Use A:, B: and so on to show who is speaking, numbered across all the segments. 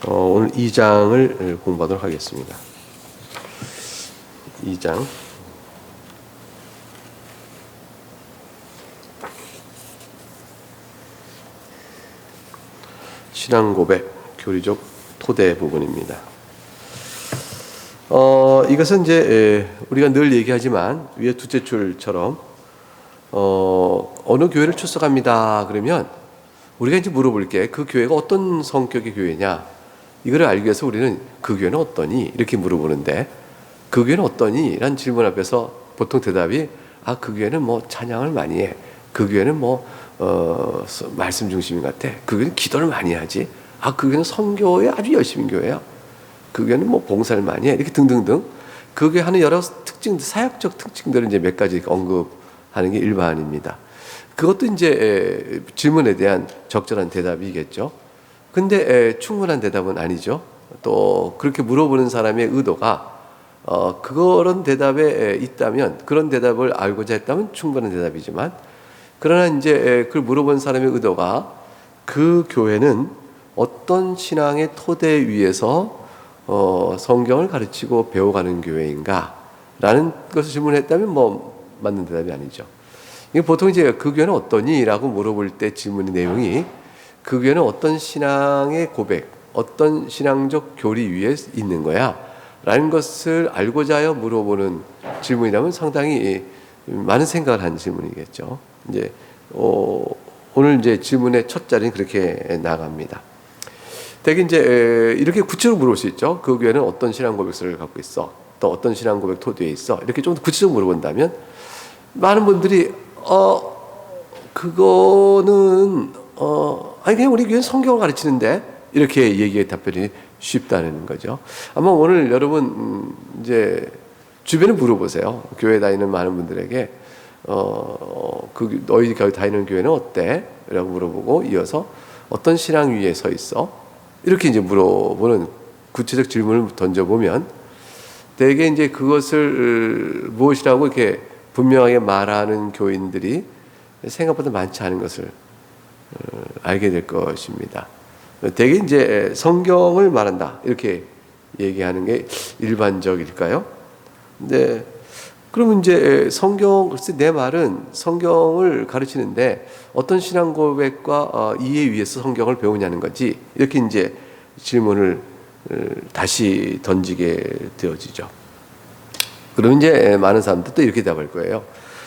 A: 오늘 2장을 공부하도록 하겠습니다. 2장. 신앙 고백, 교리적 토대 부분입니다. 이것은 이제 우리가 늘 얘기하지만 위에 두째 줄처럼 어느 교회를 출석합니다. 그러면 우리가 이제 물어볼 게 그 교회가 어떤 성격의 교회냐? 이거를 알기 위해서 우리는 그 교회는 어떠니? 이렇게 물어보는데 그 교회는 어떠니? 라는 질문 앞에서 보통 대답이 그 교회는 뭐 찬양을 많이 해. 그 교회는 말씀 중심인 것 같아. 그 교회는 기도를 많이 하지. 그 교회는 선교에 아주 열심인 교회야. 그 교회는 뭐 봉사를 많이 해. 이렇게 등등등. 그 교회 하는 여러 특징, 사역적 특징들을 이제 몇 가지 언급하는 게 일반입니다. 그것도 이제 질문에 대한 적절한 대답이겠죠. 근데 충분한 대답은 아니죠. 또 그렇게 물어보는 사람의 의도가 그런 대답에 있다면, 그런 대답을 알고자 했다면 충분한 대답이지만, 그러나 이제 그걸 물어본 사람의 의도가 그 교회는 어떤 신앙의 토대 위에서 성경을 가르치고 배워가는 교회인가? 라는 것을 질문했다면 맞는 대답이 아니죠. 보통 이제 그 교회는 어떠니? 라고 물어볼 때 질문의 내용이 그 교회는 어떤 신앙의 고백, 어떤 신앙적 교리 위에 있는 거야? 라는 것을 알고자 하여 물어보는 질문이라면 상당히 많은 생각을 한 질문이겠죠. 이제, 오늘 이제 질문의 첫 자리는 그렇게 나갑니다. 대개 이제 이렇게 구체적으로 물어볼 수 있죠. 그 교회는 어떤 신앙 고백서를 갖고 있어? 또 어떤 신앙 고백 토대에 있어? 이렇게 좀 더 구체적으로 물어본다면 많은 분들이 그거는 그냥 우리 교회는 성경을 가르치는데 이렇게 얘기의 답변이 쉽다는 거죠. 아마 오늘 여러분 이제 주변에 물어보세요. 교회 다니는 많은 분들에게 너희 다니는 교회는 어때? 라고 물어보고 이어서 어떤 신앙 위에 서 있어? 이렇게 이제 물어보는 구체적 질문을 던져보면 대개 이제 그것을 무엇이라고 이렇게 분명하게 말하는 교인들이 생각보다 많지 않은 것을 알게 될 것입니다. 대개 이제 성경을 말한다 이렇게 얘기하는 게 일반적일까요? 근데 그러면 이제 글쎄 내 말은 성경을 가르치는데 어떤 신앙 고백과 이해 위에서 성경을 배우냐는 거지. 이렇게 이제 질문을 다시 던지게 되어지죠. 그러면 이제 많은 사람들도 이렇게 답할 거예요.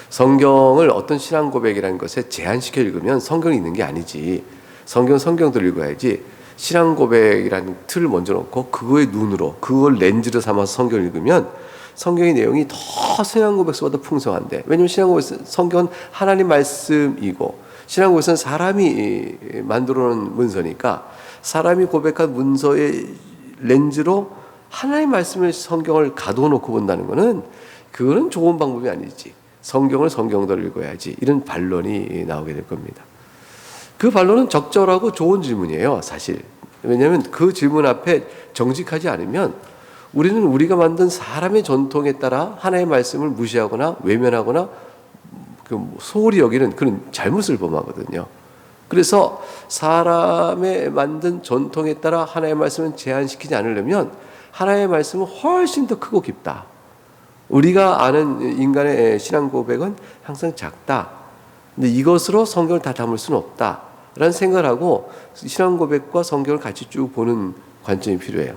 A: 성경을 어떤 신앙 고백이라는 것에 제한시켜 읽으면 성경이 있는 게 아니지. 성경대로 읽어야지. 신앙 고백이라는 틀을 먼저 놓고 그거의 눈으로, 그걸 렌즈로 삼아서 성경을 읽으면 성경의 내용이 더 신앙 고백서보다 풍성한데, 왜냐하면 성경은 하나님 말씀이고 신앙 고백서는 사람이 만들어 놓은 문서니까 사람이 고백한 문서의 렌즈로 하나님 말씀을 성경을 가둬놓고 본다는 것은 그거는 좋은 방법이 아니지. 성경을 성경대로 읽어야지. 이런 반론이 나오게 될 겁니다. 그 반론은 적절하고 좋은 질문이에요, 사실. 왜냐하면 그 질문 앞에 정직하지 않으면 우리는 우리가 만든 사람의 전통에 따라 하나님의 말씀을 무시하거나 외면하거나 소홀히 여기는 그런 잘못을 범하거든요. 그래서 사람의 만든 전통에 따라 하나님의 말씀을 제한시키지 않으려면 하나님의 말씀은 훨씬 더 크고 깊다. 우리가 아는 인간의 신앙 고백은 항상 작다. 근데 이것으로 성경을 다 담을 수는 없다. 라는 생각을 하고 신앙 고백과 성경을 같이 쭉 보는 관점이 필요해요.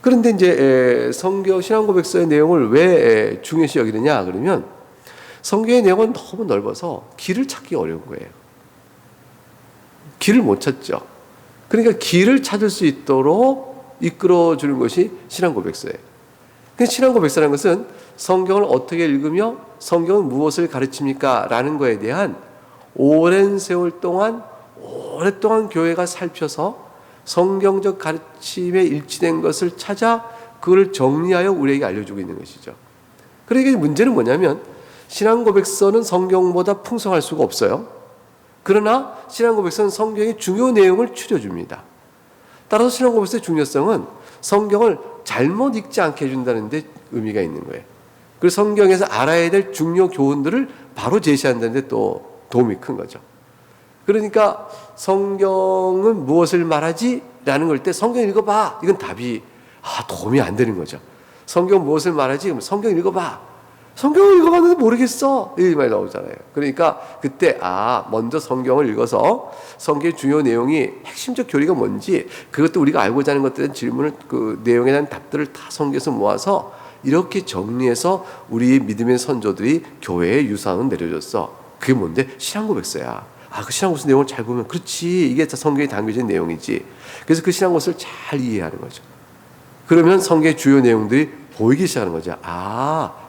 A: 그런데 이제 신앙 고백서의 내용을 왜 중요시 여기느냐 그러면 성경의 내용은 너무 넓어서 길을 찾기 어려운 거예요. 길을 못 찾죠. 그러니까 길을 찾을 수 있도록 이끌어주는 것이 신앙 고백서예요. 신앙 고백서라는 것은 성경을 어떻게 읽으며 성경은 무엇을 가르칩니까? 라는 것에 대한 오랜 세월 동안 오랫동안 교회가 살펴서 성경적 가르침에 일치된 것을 찾아 그걸 정리하여 우리에게 알려주고 있는 것이죠. 그러니까 문제는 뭐냐면 신앙 고백서는 성경보다 풍성할 수가 없어요. 그러나 신앙 고백서는 성경의 중요 내용을 추려줍니다. 따라서 신앙 고백서의 중요성은 성경을 잘못 읽지 않게 해준다는 데 의미가 있는 거예요. 그리고 성경에서 알아야 될 중요 교훈들을 바로 제시한다는 데 또 도움이 큰 거죠. 그러니까 성경은 무엇을 말하지? 라는 걸 때 성경 읽어봐. 이건 답이 도움이 안 되는 거죠. 성경 무엇을 말하지? 그럼 성경 읽어봐. 성경을 읽어봤는데 모르겠어. 이 말이 나오잖아요. 그러니까 그때 먼저 성경을 읽어서 성경의 중요 내용이 핵심적 교리가 뭔지 그것도 우리가 알고자 하는 것들에 대한 질문을 그 내용에 대한 답들을 다 성경에서 모아서 이렇게 정리해서 우리 믿음의 선조들이 교회에 유산을 내려줬어. 그게 뭔데? 신앙고백서야. 그 신앙고백서 내용을 잘 보면 그렇지. 이게 다 성경에 담겨진 내용이지. 그래서 그 신앙고백서를 잘 이해하는 거죠. 그러면 성경의 주요 내용들이 보이기 시작하는 거죠.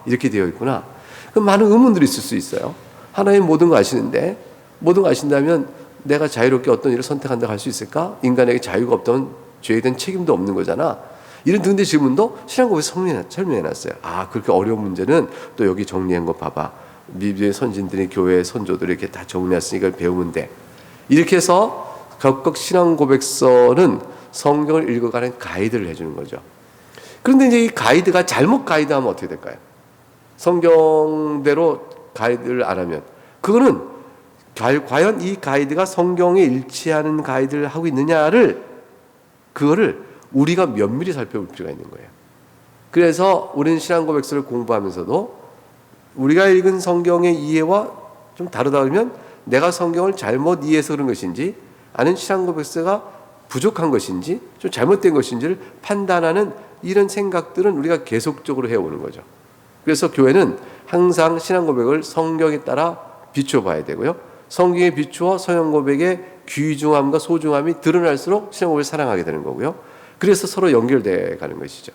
A: 이렇게 되어 있구나. 그럼 많은 의문들이 있을 수 있어요. 하나님 모든 거 아시는데 모든 거 아신다면 내가 자유롭게 어떤 일을 선택한다고 할 수 있을까? 인간에게 자유가 없다면 죄에 대한 책임도 없는 거잖아. 이런 등등의 질문도 신앙고백에서 설명해놨어요. 그렇게 어려운 문제는 또 여기 정리한 거 봐봐. 믿음의 선진들이 교회의 선조들이 이렇게 다 정리했으니까 이걸 배우면 돼. 이렇게 해서 각각 신앙고백서는 성경을 읽어가는 가이드를 해주는 거죠. 그런데 이제 이 가이드가 잘못 가이드하면 어떻게 될까요? 성경대로 가이드를 안 하면 그거는 과연 이 가이드가 성경에 일치하는 가이드를 하고 있느냐를 그거를 우리가 면밀히 살펴볼 필요가 있는 거예요. 그래서 우리는 신앙고백서를 공부하면서도 우리가 읽은 성경의 이해와 좀 다르다 그러면 내가 성경을 잘못 이해해서 그런 것인지 아니면 신앙고백서가 부족한 것인지 좀 잘못된 것인지를 판단하는 이런 생각들은 우리가 계속적으로 해오는 거죠. 그래서 교회는 항상 신앙고백을 성경에 따라 비춰봐야 되고요. 성경에 비추어 신앙고백의 귀중함과 소중함이 드러날수록 신앙고백을 사랑하게 되는 거고요. 그래서 서로 연결돼 가는 것이죠.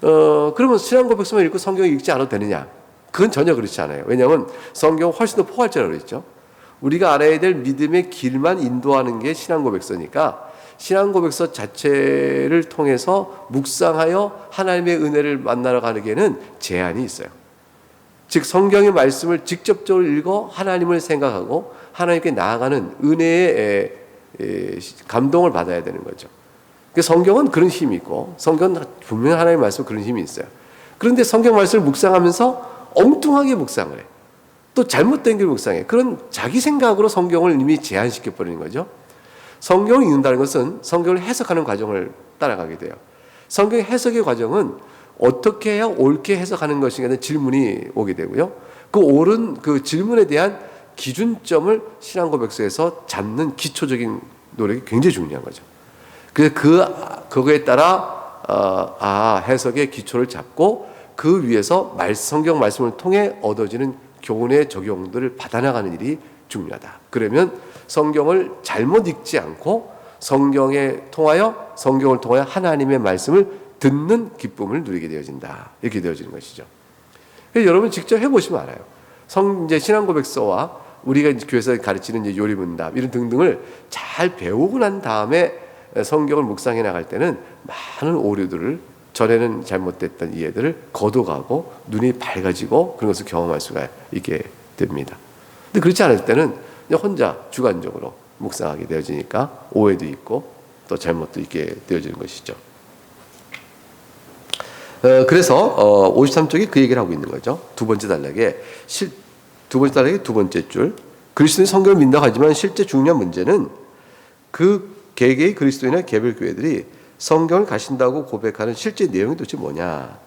A: 그러면 신앙고백서만 읽고 성경을 읽지 않아도 되느냐? 그건 전혀 그렇지 않아요. 왜냐하면 성경은 훨씬 더 포괄적이라고 그랬죠. 우리가 알아야 될 믿음의 길만 인도하는 게 신앙고백서니까 신앙고백서 자체를 통해서 묵상하여 하나님의 은혜를 만나러 가기에는 제한이 있어요. 즉 성경의 말씀을 직접적으로 읽어 하나님을 생각하고 하나님께 나아가는 은혜의 감동을 받아야 되는 거죠. 성경은 그런 힘이 있고 성경은 분명히 하나님의 말씀 그런 힘이 있어요. 그런데 성경 말씀을 묵상하면서 엉뚱하게 묵상을 해. 또 잘못된 길 묵상해. 그런 자기 생각으로 성경을 이미 제한시켜버리는 거죠. 성경을 읽는다는 것은 성경을 해석하는 과정을 따라가게 돼요. 성경 해석의 과정은 어떻게 해야 옳게 해석하는 것인가에 질문이 오게 되고요. 그 옳은 그 질문에 대한 기준점을 신앙고백서에서 잡는 기초적인 노력이 굉장히 중요한 거죠. 그래서 그거에 따라 해석의 기초를 잡고 그 위에서 성경 말씀을 통해 얻어지는 교훈의 적용들을 받아나가는 일이 중요하다. 그러면 성경을 잘못 읽지 않고 성경을 통하여 하나님의 말씀을 듣는 기쁨을 누리게 되어진다. 이렇게 되어지는 것이죠. 여러분 직접 해보시면 알아요. 이제 신앙고백서와 우리가 교회에서 가르치는 이제 요리문답 이런 등등을 잘 배우고 난 다음에 성경을 묵상해 나갈 때는 많은 오류들을 전에는 잘못됐던 이해들을 거둬가고 눈이 밝아지고 그런 것을 경험할 수가 있게 됩니다. 근데 그렇지 않을 때는 그냥 혼자 주관적으로 묵상하게 되어지니까 오해도 있고 또 잘못도 있게 되어지는 것이죠. 그래서 53쪽이 그 얘기를 하고 있는 거죠. 두 번째 단락의 두 번째 줄. 그리스도인 성경을 믿는다고 하지만 실제 중요한 문제는 그 개개의 그리스도인의 개별 교회들이 성경을 가신다고 고백하는 실제 내용이 도대체 뭐냐.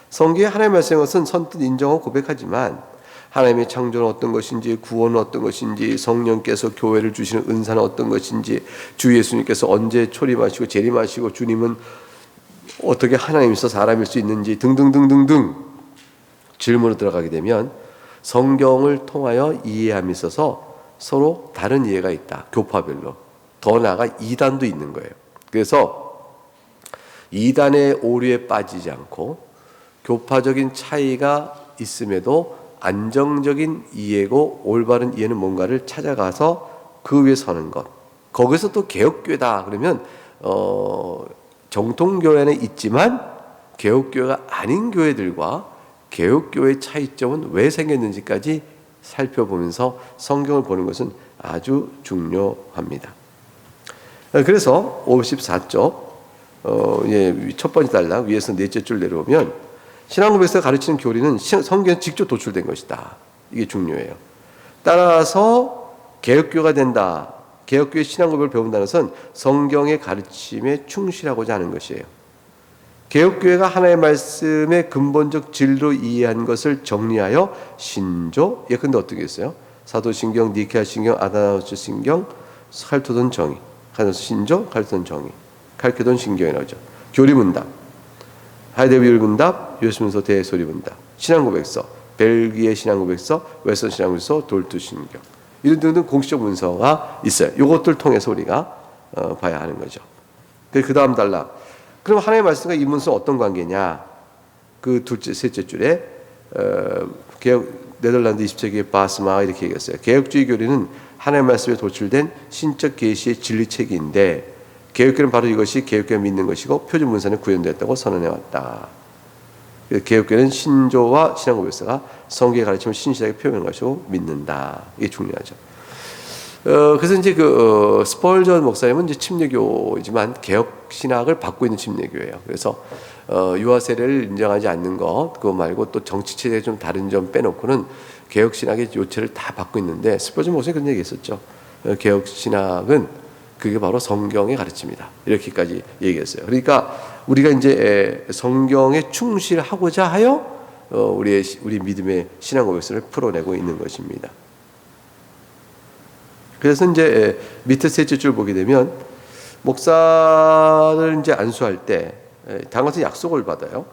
A: 성경에 하나님의 말씀인 것은 선뜻 인정하고 고백하지만 하나님의 창조는 어떤 것인지, 구원은 어떤 것인지, 성령께서 교회를 주시는 은사는 어떤 것인지, 주 예수님께서 언제 초림하시고 재림하시고 주님은 어떻게 하나님이서 사람일 수 있는지 등등등등등 질문으로 들어가게 되면 성경을 통하여 이해함에 있어서 서로 다른 이해가 있다. 교파별로. 더 나아가 이단도 있는 거예요. 그래서 이단의 오류에 빠지지 않고 교파적인 차이가 있음에도 안정적인 이해고 올바른 이해는 뭔가를 찾아가서 그 위에 서는 것. 거기서 또 개혁교회다 그러면 정통교회 안에 있지만 개혁교회가 아닌 교회들과 개혁교회의 차이점은 왜 생겼는지까지 살펴보면서 성경을 보는 것은 아주 중요합니다. 그래서 54쪽 첫 번째 단락 위에서 넷째 줄 내려오면 신앙고백서가 가르치는 교리는 성경에 직접 도출된 것이다. 이게 중요해요. 따라서 개혁교회가 된다. 개혁교회 신앙고백을 배운다는 것은 성경의 가르침에 충실하고자 하는 것이에요. 개혁교회가 하나의 말씀의 근본적 진리로 이해한 것을 정리하여 신조, 예컨대 어떻게 했어요? 사도신경, 니케아신경, 아다나우스 신경, 칼토돈 정의, 신조, 칼토돈 정의, 칼케돈 신경이라고 하죠. 교리문답, 하이데빌 문답, 요스문서 대소리문답, 신앙고백서, 벨기에 신앙고백서, 웨스턴 신앙고백서, 돌투 신경, 이런 등등 공식적 문서가 있어요. 이것들 통해서 우리가 봐야 하는 거죠. 그 다음 단락. 그럼 하나님의 말씀과 이 문서는 어떤 관계냐? 그 셋째 줄에 네덜란드 20세기의 바스마 이렇게 얘기했어요. 개혁주의 교리는 하나님의 말씀에 도출된 신적 계시의 진리체계인데 개혁교회는 바로 이것이 개혁교회 믿는 것이고 표준 문서에 구현되었다고 선언해왔다. 개혁교회는 신조와 신앙고백서가 성경의 가르침을 신실하게 표현한 것이고 믿는다. 이게 중요하죠. 그래서 이제 스펄전 목사님은 이제 침례교이지만 개혁 신학을 받고 있는 침례교예요. 그래서 유아 세례를 인정하지 않는 것 그거 말고 또 정치 체제에 좀 다른 점 빼놓고는 개혁 신학의 요체를 다 받고 있는데 스펄전 목사님 그런 얘기했었죠. 개혁 신학은 그게 바로 성경의 가르침이다. 이렇게까지 얘기했어요. 그러니까 우리가 이제 성경에 충실하고자 하여 우리 믿음의 신앙 고백서를 풀어내고 있는 것입니다. 그래서 이제 밑에 셋째 줄 보게 되면 목사를 이제 안수할 때 당것은 약속을 받아요.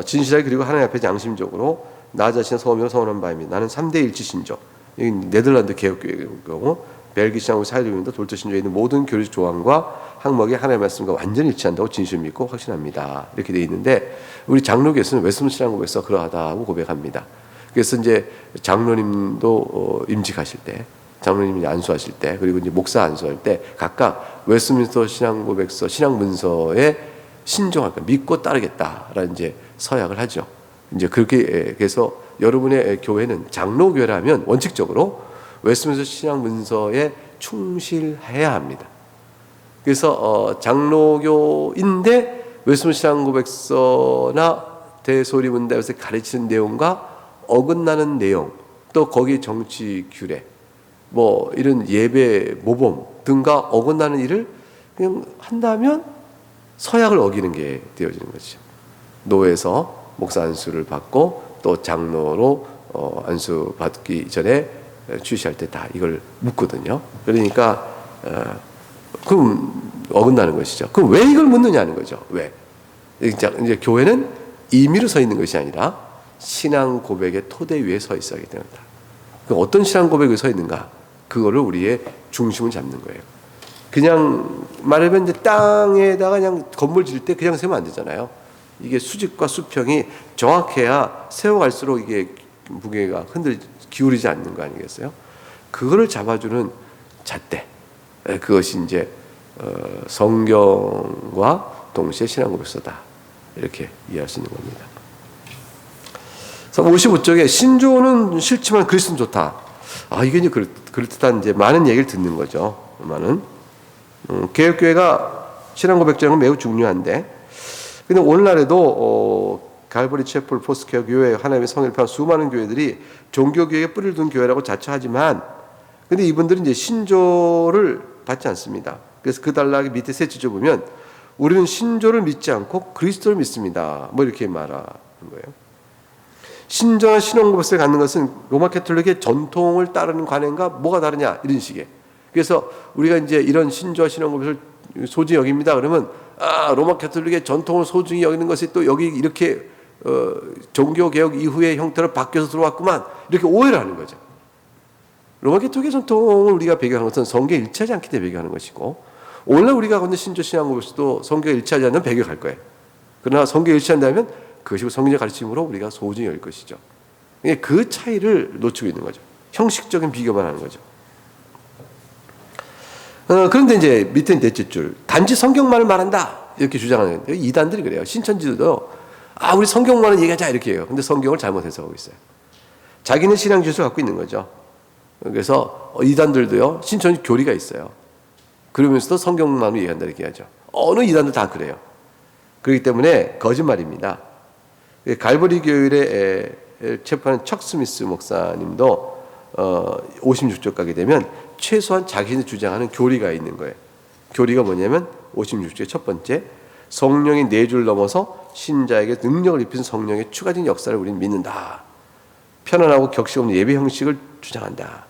A: 진실하게 그리고 하나님 앞에 양심적으로 나 자신의 성함이요 선언한 바입니다. 나는 3대 일치 신조. 네덜란드 개혁교회의 경우 벨기 신앙과 사회주의인도 돌트 신조에 있는 모든 교리적 조항과 항목이 하나님의 말씀과 완전히 일치한다고 진실 믿고 확신합니다. 이렇게 되어 있는데 우리 장로교에서는 웨스턴 신앙고백서 그러하다고 고백합니다. 그래서 이제 장로님도 임직하실 때, 장로님이 안수하실 때, 그리고 이제 목사 안수할 때 각각 웨스트민스터 신앙고백서, 신앙문서에 신종할까 믿고 따르겠다라는 이제 서약을 하죠. 이제 그렇게 해서 여러분의 교회는 장로교회라면 원칙적으로 웨스트민스터 신앙문서에 충실해야 합니다. 그래서 장로교인데 웨스트민스터 신앙고백서나 대소리문답에서 가르치는 내용과 어긋나는 내용, 또 거기 정치 규례, 뭐 이런 예배 모범 등과 어긋나는 일을 그냥 한다면 서약을 어기는 게 되어지는 것이죠. 노회에서 목사 안수를 받고 또 장로로 안수 받기 전에 취시할 때 다 이걸 묻거든요. 그러니까 그럼 어긋나는 것이죠. 그럼 왜 이걸 묻느냐는 거죠. 왜? 이제 교회는 임의로 서 있는 것이 아니라 신앙 고백의 토대 위에 서 있어야 됩니다. 그럼 어떤 신앙 고백 위에 서 있는가? 그거를 우리의 중심을 잡는 거예요. 그냥 말하면 이제 땅에다가 그냥 건물 지을 때 그냥 세우면 안 되잖아요. 이게 수직과 수평이 정확해야 세워갈수록 이게 무게가 기울이지 않는 거 아니겠어요? 그거를 잡아주는 잣대. 그것이 이제 성경과 동시에 신앙고백서다. 이렇게 이해할 수 있는 겁니다. 55쪽에 신조는 싫지만 그리스도는 좋다. 이게 이제 그럴듯한 이제 많은 얘기를 듣는 거죠. 많은 개혁교회가 신앙고백장은 매우 중요한데, 근데 오늘날에도 갈보리 채플 포스케어 교회 하나님의 성을 파는 수많은 교회들이 종교교회에 뿌리를 둔 교회라고 자처하지만, 근데 이분들은 이제 신조를 받지 않습니다. 그래서 그 단락의 밑에 셋째 줄 보면 우리는 신조를 믿지 않고 그리스도를 믿습니다. 뭐 이렇게 말하는 거예요. 신조나 신앙고백서를 갖는 것은 로마 캐톨릭의 전통을 따르는 관행과 뭐가 다르냐 이런 식의. 그래서 우리가 이제 이런 신조와 신앙고백을 소중히 여깁니다. 그러면 로마 캐톨릭의 전통을 소중히 여기는 것이 또 여기 이렇게 종교개혁 이후의 형태로 바뀌어서 들어왔구만 이렇게 오해를 하는 거죠. 로마 캐톨릭의 전통을 우리가 배경하는 것은 성경에 일치하지 않기 때문에 배경하는 것이고, 오늘 우리가 갖는 신조 신앙고백서도 성경에 일치하지 않는 배경할 거예요. 그러나 성경에 일치한다면 그것이 성경의 가르침으로 우리가 소중히 여길 것이죠. 그 차이를 놓치고 있는 거죠. 형식적인 비교만 하는 거죠. 그런데 이제 밑에 넷째 줄, 단지 성경만을 말한다 이렇게 주장하는 이단들이 그래요. 신천지들도 우리 성경만을 얘기하자 이렇게 해요. 근데 성경을 잘못 해석하고 있어요. 자기는 신앙 지수를 갖고 있는 거죠. 그래서 이단들도요, 신천지 교리가 있어요. 그러면서도 성경만을 얘기한다 이렇게 하죠. 어느 이단도 다 그래요. 그렇기 때문에 거짓말입니다. 갈보리 교회에 체포하는 척 스미스 목사님도 56쪽 가게 되면 최소한 자신이 주장하는 교리가 있는 거예요. 교리가 뭐냐면 56조의 첫 번째, 성령의 내주를 넘어서 신자에게 능력을 입힌 성령의 추가적인 역사를 우리는 믿는다. 편안하고 격식 없는 예배 형식을 주장한다.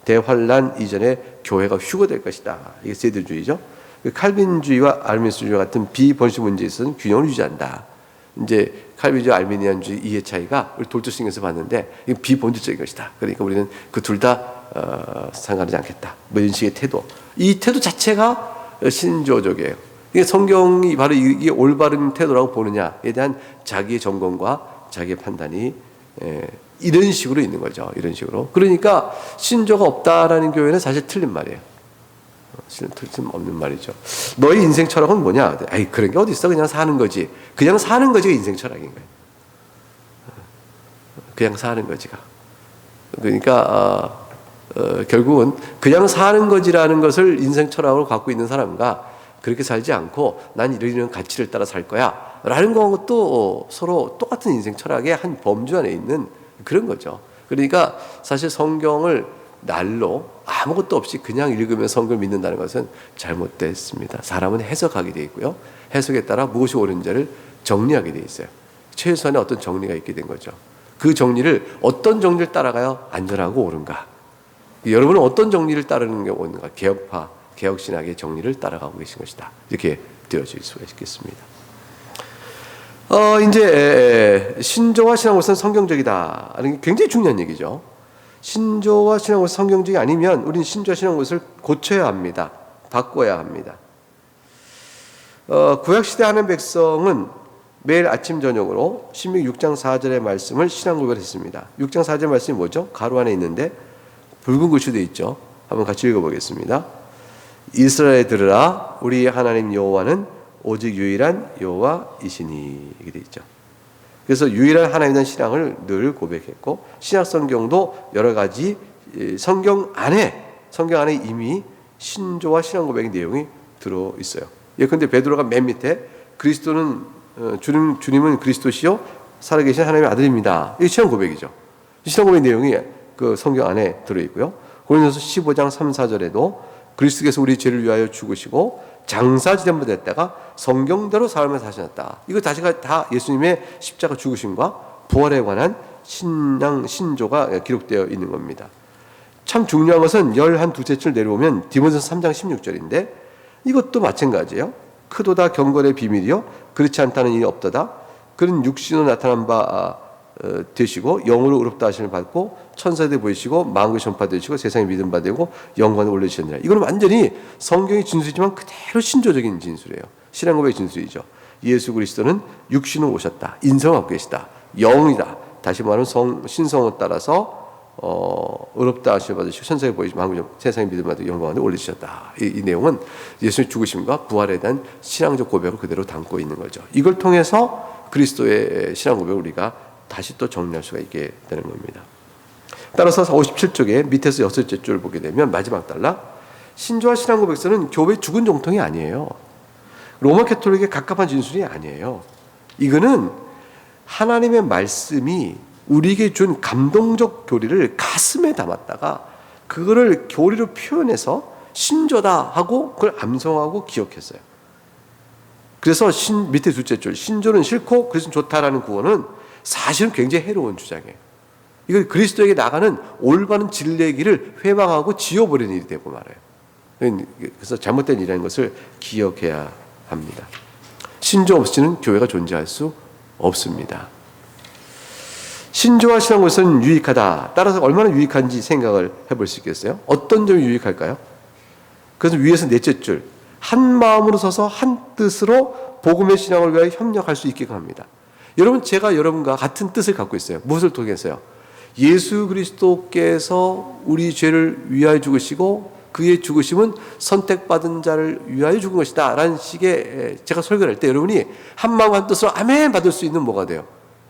A: 대환란 이전에 교회가 휴거될 것이다. 이게 세대주의죠. 칼빈주의와 아르미니안주의 같은 비번식 문제에 있어서는 균형을 유지한다. 이제 칼빈주의, 아르미니안주의 이해 차이가 우리 돌조신경에서 봤는데 이건 비본질적인 것이다. 그러니까 우리는 그 둘 다 상관하지 않겠다. 뭐 이런 식의 태도. 이 태도 자체가 신조적이에요. 이게 성경이 바로 이게 올바른 태도라고 보느냐에 대한 자기의 점검과 자기의 판단이 이런 식으로 있는 거죠. 이런 식으로. 그러니까 신조가 없다라는 교회는 사실 틀린 말이에요. 틀림없는 말이죠. 너의 인생 철학은 뭐냐? 아이, 그런 게 어디 있어? 그냥 사는 거지. 그냥 사는 거지가 인생 철학인 거예요. 그냥 사는 거지가. 그러니까 결국은 그냥 사는 거지라는 것을 인생 철학으로 갖고 있는 사람과 그렇게 살지 않고 난 이런 가치를 따라 살 거야 라는 것도 서로 똑같은 인생 철학의 한 범주 안에 있는 그런 거죠. 그러니까 사실 성경을 날로 아무것도 없이 그냥 읽으면 성경을 믿는다는 것은 잘못됐습니다. 사람은 해석하게 되어 있고요. 해석에 따라 무엇이 옳은지를 정리하게 되어 있어요. 최소한의 어떤 정리가 있게 된 거죠. 그 정리를 어떤 정리를 따라가야 안전하고 옳은가? 여러분은 어떤 정리를 따르는 게 옳은가? 개혁파, 개혁신학의 정리를 따라가고 계신 것이다. 이렇게 되어질 수가 있겠습니다. 이제 신조와 신앙으로서는 성경적이다 하는 게 굉장히 중요한 얘기죠. 신조와 신앙으로서 성경적이 아니면 우리는 신조와 신앙으로서 고쳐야 합니다. 바꿔야 합니다. 구약시대 하나님 백성은 매일 아침 저녁으로 신명기 6장 4절의 말씀을 신앙 고백을 했습니다. 6장 4절 말씀이 뭐죠? 가로 안에 있는데 붉은 글씨로 되어 있죠. 한번 같이 읽어보겠습니다. 이스라엘 들으라, 우리 하나님 여호와는 오직 유일한 여호와이시니. 이렇게 되어 있죠. 그래서 유일한 하나님에 대한 신앙을 늘 고백했고, 신약 성경도 여러 가지 성경 안에 이미 신조와 신앙 고백의 내용이 들어 있어요. 예컨대 베드로가 맨 밑에 그리스도는 주님은 그리스도시요 살아계신 하나님의 아들입니다. 이게 신앙 고백이죠. 신앙 고백 내용이 그 성경 안에 들어 있고요. 고린도서 15장 3, 4절에도 그리스도께서 우리 죄를 위하여 죽으시고 장사지lem바 됐다가 성경대로 삶을 사셨다. 이거 다시가 다 예수님의 십자가 죽으심과 부활에 관한 신조가 기록되어 있는 겁니다. 참 중요한 것은 12줄 내려오면 디모데서 3장 16절인데 이것도 마찬가지예요. 크도다 경건의 비밀이요 그렇지 않다는 일이 없도다. 그는 육신으로 나타난 바 되시고 영으로 의롭다 하심을 받고 천사들 보이시고 만국의 전파되시고 세상에 믿음 받으고 영광을 올려주셨느니라. 이건 완전히 성경의 진술이지만 그대로 신조적인 진술이에요. 신앙 고백의 진술이죠. 예수 그리스도는 육신으로 오셨다. 인성하고 계시다. 영이다. 다시 말하면 신성을 따라서 의롭다 하심을 받으시고 천사에 보이시고 만국의 세상에 믿음 받으고 영광을 올려주셨다. 이 내용은 예수의 죽으심과 부활에 대한 신앙적 고백을 그대로 담고 있는 거죠. 이걸 통해서 그리스도의 신앙 고백을 우리가 다시 또 정리할 수가 있게 되는 겁니다. 따라서 57쪽에 밑에서 6째 줄을 보게 되면 마지막 단락, 신조와 신앙 고백서는 교회 죽은 정통이 아니에요. 로마 캐톨릭의 갑갑한 진술이 아니에요. 이거는 하나님의 말씀이 우리에게 준 감동적 교리를 가슴에 담았다가 그거를 교리로 표현해서 신조다 하고 그걸 암송하고 기억했어요. 그래서 밑에 둘째 줄, 신조는 싫고 그리스도는 좋다라는 구원은 사실은 굉장히 해로운 주장이에요. 이건 그리스도에게 나가는 올바른 진리의 길을 회방하고 지워버리는 일이 되고 말아요. 그래서 잘못된 일이라는 것을 기억해야 합니다. 신조 없이는 교회가 존재할 수 없습니다. 신조와 신앙으로서는 유익하다. 따라서 얼마나 유익한지 생각을 해볼 수 있겠어요? 어떤 점이 유익할까요? 그래서 위에서 넷째 줄, 한 마음으로 서서 한 뜻으로 복음의 신앙을 위하여 협력할 수 있게 합니다. 여러분, 제가 여러분과 같은 뜻을 갖고 있어요. 무엇을 통해서요? 예수 그리스도께서 우리 죄를 위하여 죽으시고 그의 죽으심은 선택받은 자를 위하여 죽은 것이다 라는 식의 제가 설교를 할 때 여러분이 한 마음 한 뜻으로 아멘 받을 수 있는 뭐가 돼요?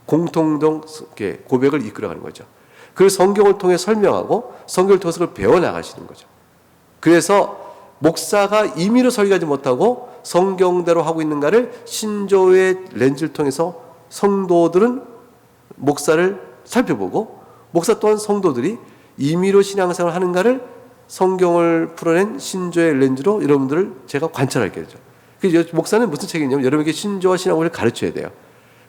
A: 공통적 고백을 이끌어가는 거죠. 그걸 성경을 통해 설명하고 성경을 통해서 그걸 배워나가시는 거죠. 그래서 목사가 임의로 설교하지 못하고 성경대로 하고 있는가를 신조의 렌즈를 통해서 성도들은 목사를 살펴보고 목사 또한 성도들이 임의로 신앙생활을 하는가를 성경을 풀어낸 신조의 렌즈로 여러분들을 제가 관찰할게요. 그래서 목사는 무슨 책이냐면 여러분에게 신조와 신앙을 가르쳐야 돼요.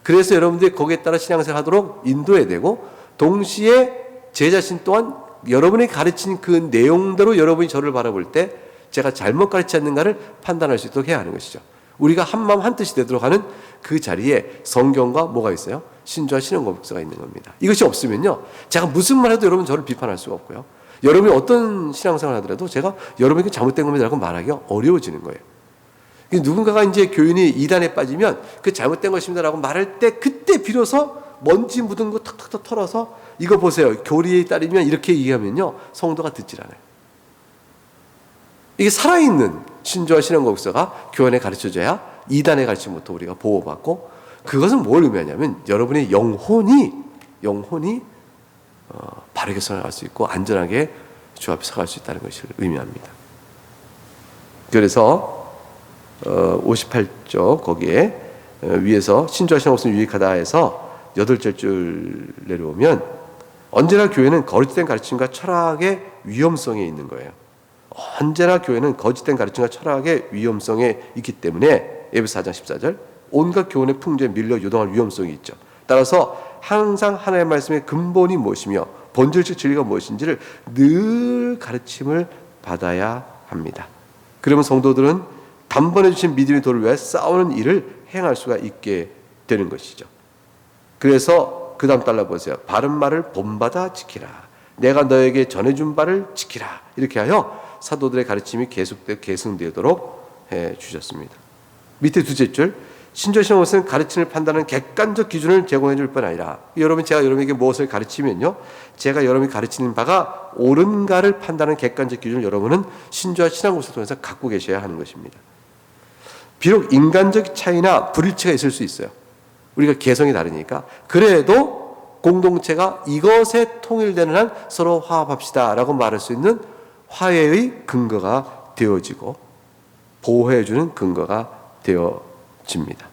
A: 그래서 여러분들이 거기에 따라 신앙생활 하도록 인도해야 되고, 동시에 제 자신 또한 여러분이 가르친 그 내용대로 여러분이 저를 바라볼 때 제가 잘못 가르치지 않는가를 판단할 수 있도록 해야 하는 것이죠. 우리가 한마음 한뜻이 되도록 하는 그 자리에 성경과 뭐가 있어요? 신조와 신앙고백서가 있는 겁니다. 이것이 없으면요, 제가 무슨 말 해도 여러분 저를 비판할 수가 없고요, 여러분이 어떤 신앙생활 하더라도 제가 여러분에게 잘못된 겁니다라고 말하기가 어려워지는 거예요. 누군가가 이제 교인이 이단에 빠지면 그 잘못된 것입니다라고 말할 때, 그때 비로소 먼지 묻은 거 탁탁탁 털어서 이거 보세요, 교리에 따르면 이렇게 얘기하면요, 성도가 듣질 않아요. 이게 살아있는 신조와 신앙고백서가 교회 가르쳐줘야 이단의 가르침부터 우리가 보호받고, 그것은 뭘 의미하냐면 여러분의 영혼이 바르게 살아갈 수 있고 안전하게 주 앞에 서갈 수 있다는 것을 의미합니다. 그래서 58쪽 거기에 위에서 신조와 신앙고백서는 유익하다 해서 8줄 내려오면, 언제나 교회는 거짓된 가르침과 철학의 위험성에 있는 거예요. 언제나 교회는 거짓된 가르침과 철학의 위험성에 있기 때문에 에베소 4장 14절 온갖 교훈의 풍조에 밀려 요동할 위험성이 있죠. 따라서 항상 하나님의 말씀의 근본이 무엇이며 본질적 진리가 무엇인지를 늘 가르침을 받아야 합니다. 그러면 성도들은 단번에 주신 믿음의 도를 위해 싸우는 일을 행할 수가 있게 되는 것이죠. 그래서 그 다음 달라 보세요. 바른 말을 본받아 지키라. 내가 너에게 전해준 바를 지키라. 이렇게 하여 사도들의 가르침이 계승되도록 해주셨습니다. 밑에 두째 줄, 신조와 신앙고백서는 가르침을 판단하는 객관적 기준을 제공해 줄 뿐 아니라, 여러분, 제가 여러분에게 무엇을 가르치면요, 제가 여러분이 가르치는 바가 옳은가를 판단하는 객관적 기준을 여러분은 신조와 신앙고백서를 통해서 갖고 계셔야 하는 것입니다. 비록 인간적 차이나 불일치가 있을 수 있어요. 우리가 개성이 다르니까. 그래도 공동체가 이것에 통일되는 한 서로 화합합시다 라고 말할 수 있는 화해의 근거가 되어지고 보호해주는 근거가 되어집니다.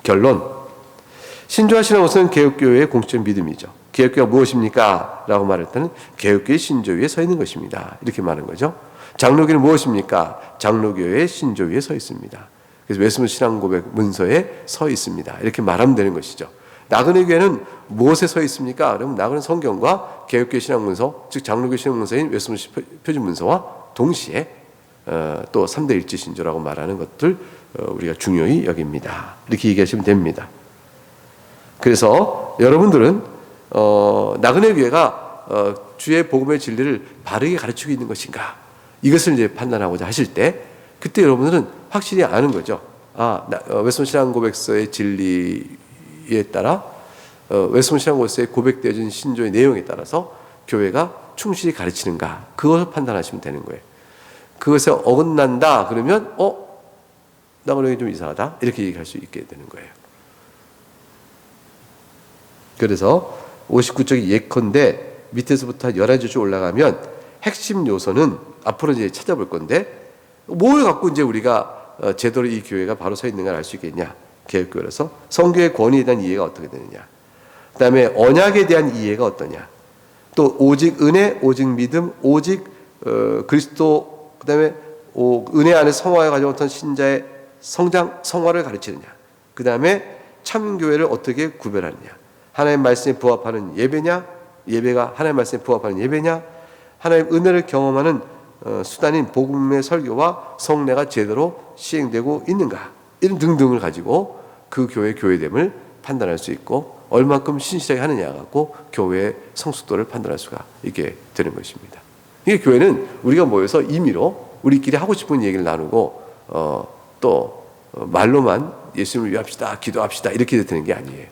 A: 결론, 신조와 신앙고백서는 개혁교회의 공적인 믿음이죠. 개혁교회가 무엇입니까? 라고 말할 때는 개혁교회의 신조 위에 서 있는 것입니다. 이렇게 말하는 거죠. 장로교회는 무엇입니까? 장로교회의 신조 위에 서 있습니다. 그래서 웨스민스터 신앙고백 문서에 서 있습니다. 이렇게 말하면 되는 것이죠. 나그네 교회는 무엇에 서 있습니까? 그러면 나그네 성경과 개혁교회 신앙문서, 즉 장로교회 신앙문서인 웨스민스터 표준문서와 동시에 또 3대 일치 신조라고 말하는 것들 우리가 중요히 여깁니다. 이렇게 얘기하시면 됩니다. 그래서 여러분들은 나그네 교회가 주의 복음의 진리를 바르게 가르치고 있는 것인가, 이것을 이제 판단하고자 하실 때, 그때 여러분들은 확실히 아는 거죠. 웨스민스터 신앙고백서의 진리에 따라 웨스민스터 신앙고백서에 고백되어진 신조의 내용에 따라서 교회가 충실히 가르치는가, 그것을 판단하시면 되는 거예요. 그것에 어긋난다 그러면 나그네가 좀 이상하다, 이렇게 얘기할 수 있게 되는 거예요. 그래서 59쪽이 예컨대 밑에서부터 11줄 올라가면 핵심 요소는 앞으로 이제 찾아볼 건데, 뭘 갖고 이제 우리가 제대로 이 교회가 바로 서 있는가를 알 수 있겠냐. 개혁교회라서 성경의 권위에 대한 이해가 어떻게 되느냐, 그 다음에 언약에 대한 이해가 어떠냐, 또 오직 은혜, 오직 믿음, 오직 그리스도, 그 다음에 은혜 안에 성화에 가져왔던 신자의 성장, 성화를 가르치느냐, 그 다음에 참교회를 어떻게 구별하느냐, 하나님의 말씀에 부합하는 예배냐, 예배가 하나님의 말씀에 부합하는 예배냐, 하나님의 은혜를 경험하는 수단인 복음의 설교와 성례가 제대로 시행되고 있는가, 이런 등등을 가지고 그 교회의 교회됨을 판단할 수 있고, 얼만큼 신실하게 하느냐 갖고 교회의 성숙도를 판단할 수가 있게 되는 것입니다. 이게 교회는 우리가 모여서 임의로 우리끼리 하고 싶은 얘기를 나누고 또 말로만 예수님을 위합시다, 기도합시다, 이렇게 되는 게 아니에요.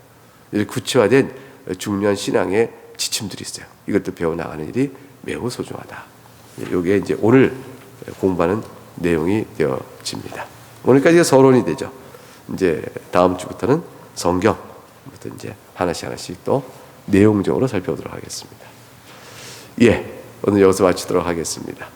A: 이렇게 구체화된 중요한 신앙의 지침들이 있어요. 이것도 배워나가는 일이 매우 소중하다. 이게 이제 오늘 공부하는 내용이 되어집니다. 오늘까지가 서론이 되죠. 이제 다음 주부터는 성경부터 이제 하나씩 또 내용적으로 살펴보도록 하겠습니다. 오늘 여기서 마치도록 하겠습니다.